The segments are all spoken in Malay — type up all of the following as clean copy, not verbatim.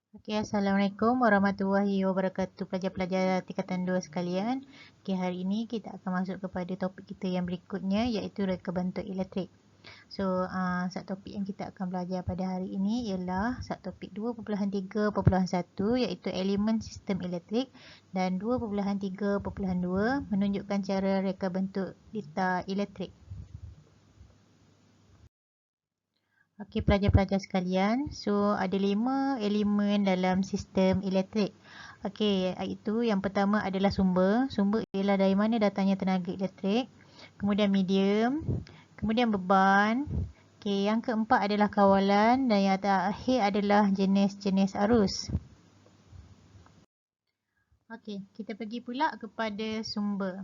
Okay, Assalamualaikum warahmatullahi wabarakatuh pelajar-pelajar tingkatan 2 sekalian. Okay, hari ini kita akan masuk kepada topik kita yang berikutnya iaitu reka bentuk elektrik. So, subtopik yang kita akan belajar pada hari ini ialah subtopik 2.3.1 iaitu elemen sistem elektrik dan 2.3.2 menunjukkan cara reka bentuk dita elektrik. Okey, pelajar-pelajar sekalian. So, ada 5 elemen dalam sistem elektrik. Okey, iaitu yang pertama adalah sumber. Sumber ialah dari mana datangnya tenaga elektrik. Kemudian medium. Kemudian beban. Okey, yang keempat adalah kawalan. Dan yang terakhir adalah jenis-jenis arus. Okey, kita pergi pula kepada sumber.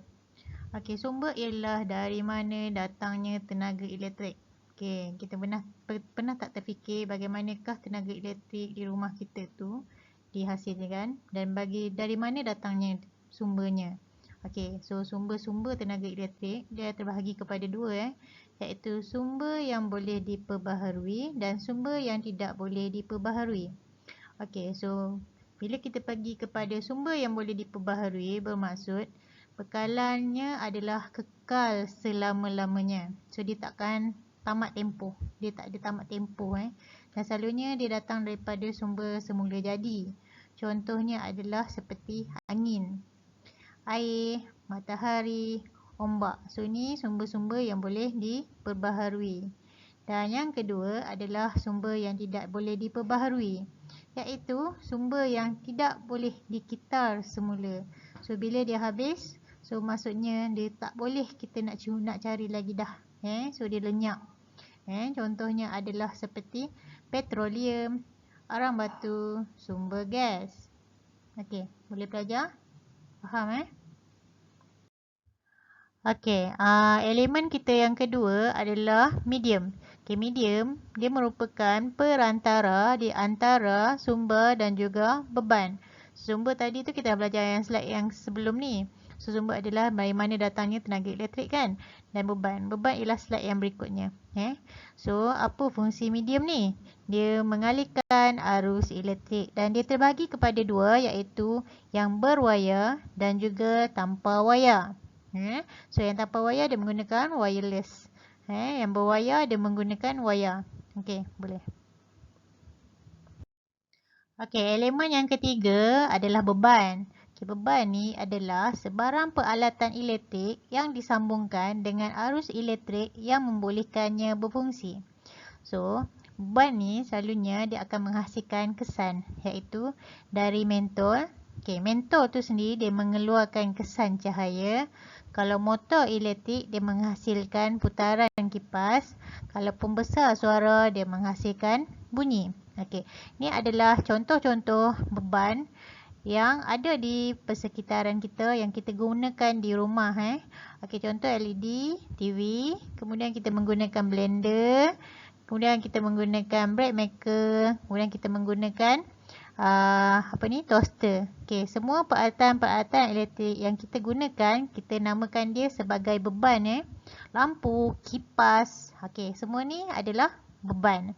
Okey, sumber ialah dari mana datangnya tenaga elektrik. Okey, kita pernah tak terfikir bagaimanakah tenaga elektrik di rumah kita tu dihasilkan dan dari mana datangnya sumbernya. Okey, so sumber-sumber tenaga elektrik dia terbahagi kepada dua iaitu sumber yang boleh diperbaharui dan sumber yang tidak boleh diperbaharui. Okey, so bila kita pergi kepada sumber yang boleh diperbaharui bermaksud bekalannya adalah kekal selama-lamanya. So dia takkan tamat tempoh. Dia tak ada tamat tempoh Dan selalunya dia datang daripada sumber semula jadi. Contohnya adalah seperti angin, air, matahari, ombak. So ni sumber-sumber yang boleh diperbaharui. Dan yang kedua adalah sumber yang tidak boleh diperbaharui, iaitu sumber yang tidak boleh dikitar semula. So bila dia habis, so maksudnya dia tak boleh kita nak cari lagi dah. So dia lenyap. Contohnya adalah seperti petroleum, arang batu, sumber gas. Okey, boleh pelajar? Faham Okey, elemen kita yang kedua adalah medium. Okey, medium dia merupakan perantara di antara sumber dan juga beban. Sumber tadi tu kita dah belajar yang slide yang sebelum ni. So, sumber adalah dari mana datangnya tenaga elektrik kan? Dan beban. Beban ialah slide yang berikutnya. So, apa fungsi medium ni? Dia mengalihkan arus elektrik dan dia terbahagi kepada dua iaitu yang berwayar dan juga tanpa wayar. So yang tanpa wayar dia menggunakan wireless. Yang berwayar dia menggunakan wayar. Okey, boleh. Okey, elemen yang ketiga adalah beban. Okey, beban ni adalah sebarang peralatan elektrik yang disambungkan dengan arus elektrik yang membolehkannya berfungsi. So, beban ni selalunya dia akan menghasilkan kesan iaitu dari mentol. Okey, mentol tu sendiri dia mengeluarkan kesan cahaya. Kalau motor elektrik dia menghasilkan putaran kipas. Kalau pembesar suara dia menghasilkan bunyi. Okey, ni adalah contoh-contoh beban yang ada di persekitaran kita yang kita gunakan di rumah. Okey, contoh LED, TV, kemudian kita menggunakan blender, kemudian kita menggunakan bread maker, kemudian kita menggunakan toaster. Okey, semua peralatan-peralatan elektrik yang kita gunakan, kita namakan dia sebagai beban Lampu, kipas. Okey, semua ni adalah beban.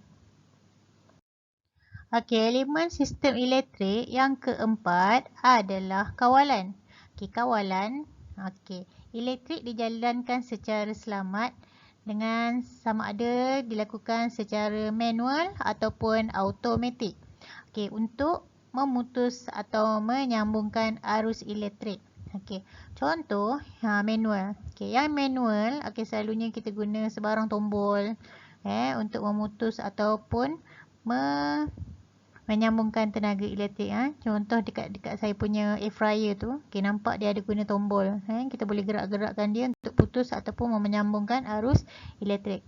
Okey, elemen sistem elektrik yang keempat adalah kawalan. Okey, kawalan. Okey, elektrik dijalankan secara selamat dengan sama ada dilakukan secara manual ataupun automatik. Okey, untuk memutus atau menyambungkan arus elektrik. Okey, contoh manual. Okey, yang manual selalunya kita guna sebarang tombol untuk memutus ataupun menyambungkan tenaga elektrik. Contoh dekat saya punya air fryer tu, nampak dia ada guna tombol. Kita boleh gerak-gerakkan dia untuk putus ataupun menyambungkan arus elektrik.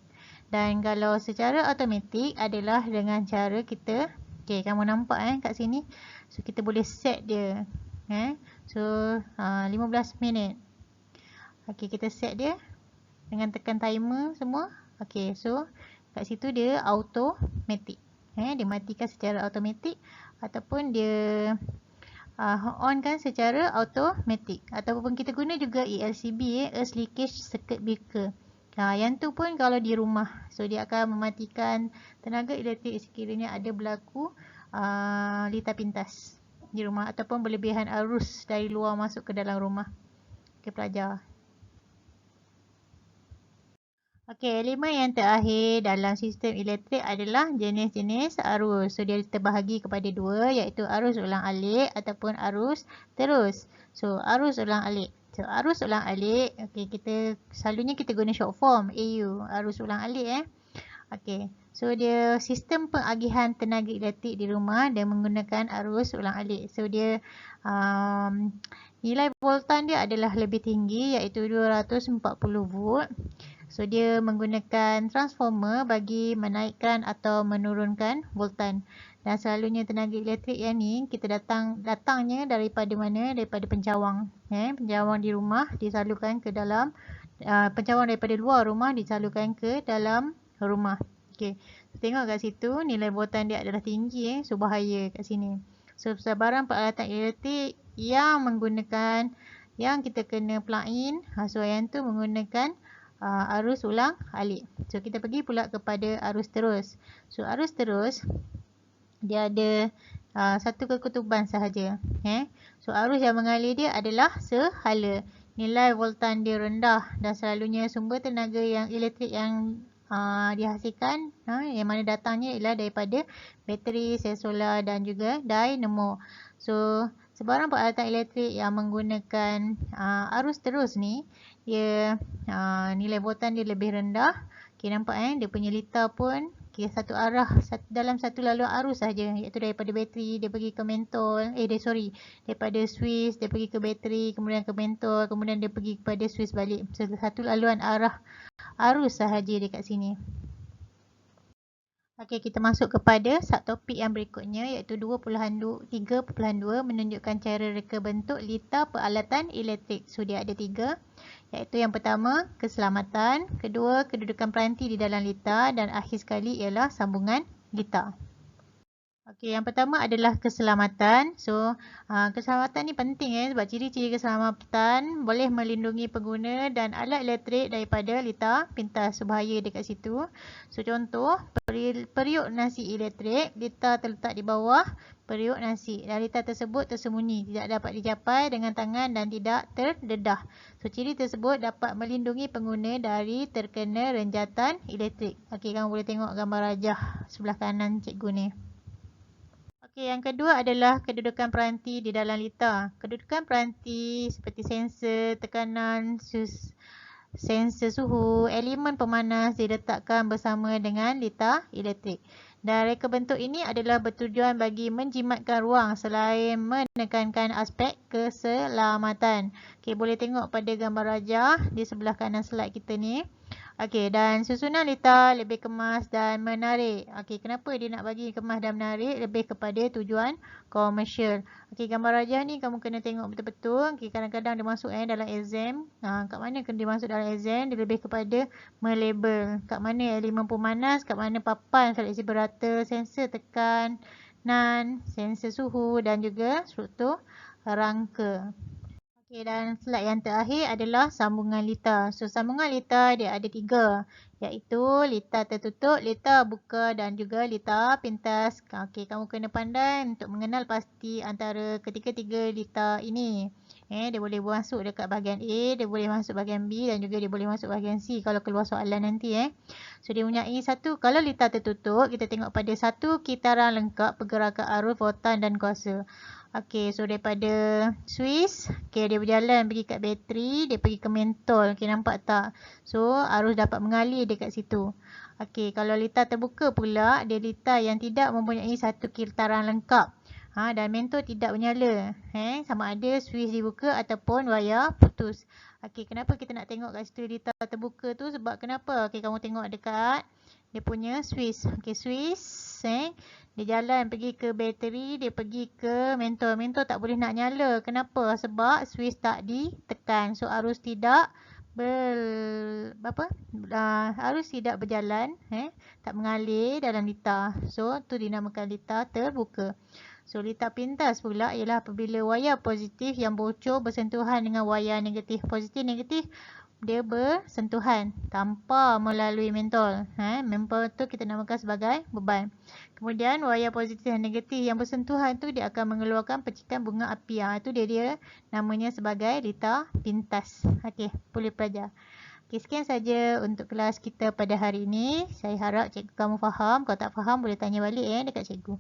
Dan kalau secara automatik adalah dengan cara kita, kamu nampak kat sini. So kita boleh set dia. So 15 minit. Kita set dia dengan tekan timer semua. So kat situ dia automatik. Dia matikan secara automatik ataupun dia onkan secara automatik. Ataupun kita guna juga ELCB, Earth Leakage Circuit Breaker. Yang tu pun kalau di rumah. So dia akan mematikan tenaga elektrik sekiranya ada berlaku litar pintas di rumah ataupun berlebihan arus dari luar masuk ke dalam rumah. Okey, pelajar. Okey, elemen yang terakhir dalam sistem elektrik adalah jenis-jenis arus. So, dia terbahagi kepada dua, iaitu arus ulang-alik ataupun arus terus. So, arus ulang-alik. So, arus ulang-alik, okey, selalunya kita guna short form, AU, arus ulang-alik. Okey, so dia sistem pengagihan tenaga elektrik di rumah dan menggunakan arus ulang-alik. So, dia nilai voltan dia adalah lebih tinggi, iaitu 240 volt. So, dia menggunakan transformer bagi menaikkan atau menurunkan voltan. Dan selalunya tenaga elektrik yang ni kita datangnya daripada mana? Daripada pencawang. Pencawang di rumah disalurkan ke dalam, pencawang daripada luar rumah disalurkan ke dalam rumah. Okey. Tengok kat situ nilai voltan dia adalah tinggi, so bahaya kat sini. So, sebarang peralatan elektrik yang menggunakan, yang kita kena plug in, so yang tu menggunakan arus ulang alik. So, kita pergi pula kepada arus terus. So, arus terus dia ada satu kekutuban sahaja. So, arus yang mengalir dia adalah sehala. Nilai voltan dia rendah dan selalunya sumber tenaga yang elektrik yang dihasilkan, yang mana datangnya ialah daripada bateri, sel solar dan juga dinamo. So, sebarang peralatan elektrik yang menggunakan arus terus ni, dia nilai voltan dia lebih rendah. Okay, nampak dia punya litar pun satu arah, dalam satu laluan arus saja, iaitu daripada bateri dia pergi ke mentol, daripada Swiss dia pergi ke bateri, kemudian ke mentol, kemudian dia pergi kepada Swiss balik. So, satu laluan arah arus sahaja dekat sini. Okey, kita masuk kepada subtopik yang berikutnya, iaitu 3.2 menunjukkan cara reka bentuk litar peralatan elektrik. So, dia ada 3, iaitu yang pertama keselamatan, kedua kedudukan peranti di dalam litar dan akhir sekali ialah sambungan litar. Okey, yang pertama adalah keselamatan. So, keselamatan ni penting sebab ciri-ciri keselamatan boleh melindungi pengguna dan alat elektrik daripada litar pintas. So, bahaya dekat situ. So, contoh, periuk nasi elektrik, litar terletak di bawah periuk nasi dan litar tersebut tersembunyi, tidak dapat dicapai dengan tangan dan tidak terdedah. So, ciri tersebut dapat melindungi pengguna dari terkena renjatan elektrik. Okey, kamu boleh tengok gambar rajah sebelah kanan cikgu ni. Okey, yang kedua adalah kedudukan peranti di dalam litar. Kedudukan peranti seperti sensor tekanan, sensor suhu, elemen pemanas diletakkan bersama dengan litar elektrik. Dan reka bentuk ini adalah bertujuan bagi menjimatkan ruang selain menekankan aspek keselamatan. Okey, boleh tengok pada gambar rajah di sebelah kanan slide kita ni. Okey, dan susunan litar lebih kemas dan menarik. Okey, kenapa dia nak bagi kemas dan menarik? Lebih kepada tujuan komersial. Okey, gambar rajah ni kamu kena tengok betul-betul. Okey, kadang-kadang dia masuk dalam exam. Kat mana kena dia masuk dalam exam? Dia lebih kepada melabel. Kat mana elemen pemanas, kat mana papan seleksi berata, sensor tekanan, sensor suhu dan juga struktur rangka. Okey, dan slide yang terakhir adalah sambungan litar. So, sambungan litar dia ada 3, iaitu litar tertutup, litar buka dan juga litar pintas. Okey, kamu kena pandai untuk mengenal pasti antara ketiga-tiga litar ini. Dia boleh masuk dekat bahagian A, dia boleh masuk bahagian B dan juga dia boleh masuk bahagian C kalau keluar soalan nanti. So, dia punya satu, kalau litar tertutup, kita tengok pada satu kitaran lengkap pergerakan arus, voltan dan kuasa. Okey, so daripada Swiss, dia berjalan pergi kat bateri, dia pergi ke mentol. Okey, nampak tak? So, arus dapat mengalir dekat situ. Okey, kalau litar terbuka pula, dia litar yang tidak mempunyai satu kitaran lengkap. Dan mentol tidak menyala. Sama ada Swiss dibuka ataupun wayar putus. Okey, kenapa kita nak tengok kat situ litar terbuka tu? Sebab kenapa? Okey, kamu tengok dekat dia punya Swiss. Okey, Swiss, dia jalan pergi ke bateri, dia pergi ke mentol. Mentol tak boleh nak nyala. Kenapa? Sebab Swiss tak ditekan. So, arus tidak arus tidak berjalan, tak mengalir dalam litar. So, tu dinamakan litar terbuka. So, litar pintas pula ialah apabila wayar positif yang bocor bersentuhan dengan wayar negatif. Positif negatif dia bersentuhan tanpa melalui mentol. Mentol tu kita namakan sebagai beban. Kemudian wayar positif dan negatif yang bersentuhan tu dia akan mengeluarkan percikan bunga api. Itu dia namanya sebagai litar pintas. Okey, boleh pelajar. Okey, sekian saja untuk kelas kita pada hari ini. Saya harap cikgu kamu faham. Kalau tak faham boleh tanya balik dekat cikgu.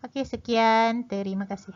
Okey, sekian. Terima kasih.